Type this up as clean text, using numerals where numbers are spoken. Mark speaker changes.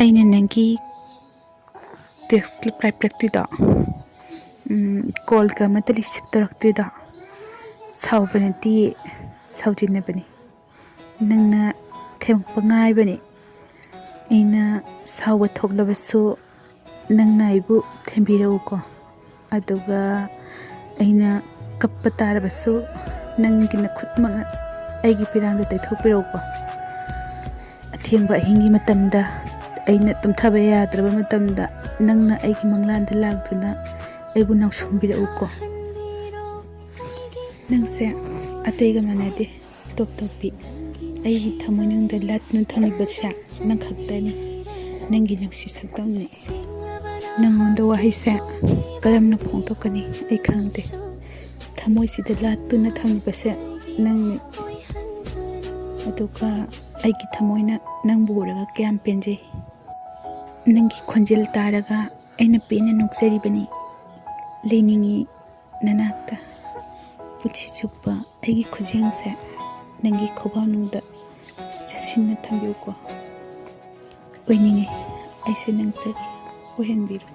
Speaker 1: ꯑꯩꯅ ꯅꯪꯒꯤ tax reply ꯄꯤꯔꯛꯇ꯭ꯔꯤꯗꯣ ꯀꯣꯜꯒ ꯑꯃꯠꯇ ꯔꯤꯁꯤꯞ ꯇꯧꯔꯛꯇ꯭ꯔꯤꯗꯣ ꯁꯥꯎꯕ ꯅꯠꯇꯦ ꯁꯥꯎꯖꯤꯟꯅꯕꯅꯤ ꯅꯪꯅ ꯊꯦꯝꯃꯛꯄ ꯉꯥꯏꯕꯅꯤ ꯑꯩꯅ ꯁꯥꯎꯕ ꯊꯣꯛꯂꯕꯁꯨ ꯅꯪꯅ ꯑꯩꯕꯨ ꯊꯦꯝꯕꯤꯔꯛꯎꯀꯣ ꯑꯗꯨꯒ ꯑꯩꯅ ꯀꯞꯄ ꯇꯥꯔꯕꯁꯨ ꯅꯪꯒꯤ ꯅꯈꯨꯠꯃꯛꯅ ꯑꯩꯒꯤ ꯄꯤꯔꯥꯡꯗ ꯇꯩꯊꯣꯛꯄꯤꯔꯛꯎꯀꯣ ꯑꯊꯦꯡꯕ ꯑꯍꯤꯡꯒꯤ ꯃꯇꯝꯗ ꯑꯩꯅ ꯇꯨꯝꯊꯕ ꯌꯥꯗ꯭ꯔꯕ ꯃꯇꯝꯗ ꯅꯪꯅ ꯑꯩꯒꯤ ꯃꯪꯂꯥꯟꯗ ꯂꯥꯛꯇꯨꯅ ꯑꯩꯕꯨ ꯅꯥꯎꯁꯣꯝꯕꯤꯔꯛꯎꯀꯣ ꯅꯪꯁꯦ ꯑꯇꯩꯒ ꯃꯥꯟꯅꯗꯦ ꯇꯣꯞ ꯇꯣꯞꯄꯤ ꯑꯩꯒꯤ ꯊꯃꯣꯏꯅꯨꯡꯗ ꯂꯥꯠꯇꯨꯅ ꯊꯝꯂꯤꯕꯁꯦ ꯅꯪ ꯈꯛꯇꯅꯤ ꯅꯪꯒꯤ ꯅꯨꯡꯁꯤ ꯁꯛꯇꯝꯅꯤ ꯅꯪꯉꯣꯟꯗ ꯋꯥꯍꯩꯁꯦ ꯀꯔꯝꯅ ꯐꯣꯡꯗꯣꯛꯀꯅꯤ ꯑꯩ ꯈꯪꯗꯦ ꯊꯃꯣꯏꯁꯤꯗ ꯂꯥꯠꯇꯨꯅ ꯊꯝꯂꯤꯕꯁꯦ ꯅꯪꯅꯤ ꯑꯗꯨꯒ ꯑꯩꯒꯤ ꯊꯃꯣꯏꯅ ꯅꯪꯕꯨ ꯎꯔꯒ ꯀꯌꯥꯝ ꯄꯦꯟꯖꯩ ꯅꯪꯒꯤ ꯈꯣꯟꯖꯦꯜ ꯇꯥꯔꯒ ꯑꯩꯅ ꯄꯦꯟꯅ ꯅꯣꯛꯆꯔꯤꯕꯅꯤ ꯂꯩꯅꯤꯡꯉꯤ ꯅꯅꯥꯛꯇ ꯄꯨꯟꯁꯤ ꯆꯨꯞꯄ ꯑꯩꯒꯤ ꯈꯨꯖꯦꯡꯁꯦ ꯅꯪꯒꯤ ꯈꯨꯕꯥꯛꯅꯨꯡꯗ ꯆꯦꯠꯁꯤꯟꯅ ꯊꯝꯕꯤꯌꯨꯀꯣ ꯑꯣꯏꯅꯤꯡꯉꯤ ꯑꯩꯁꯦ ꯅꯪꯇꯒꯤ ꯑꯣꯏꯍꯟꯕꯤꯔꯣ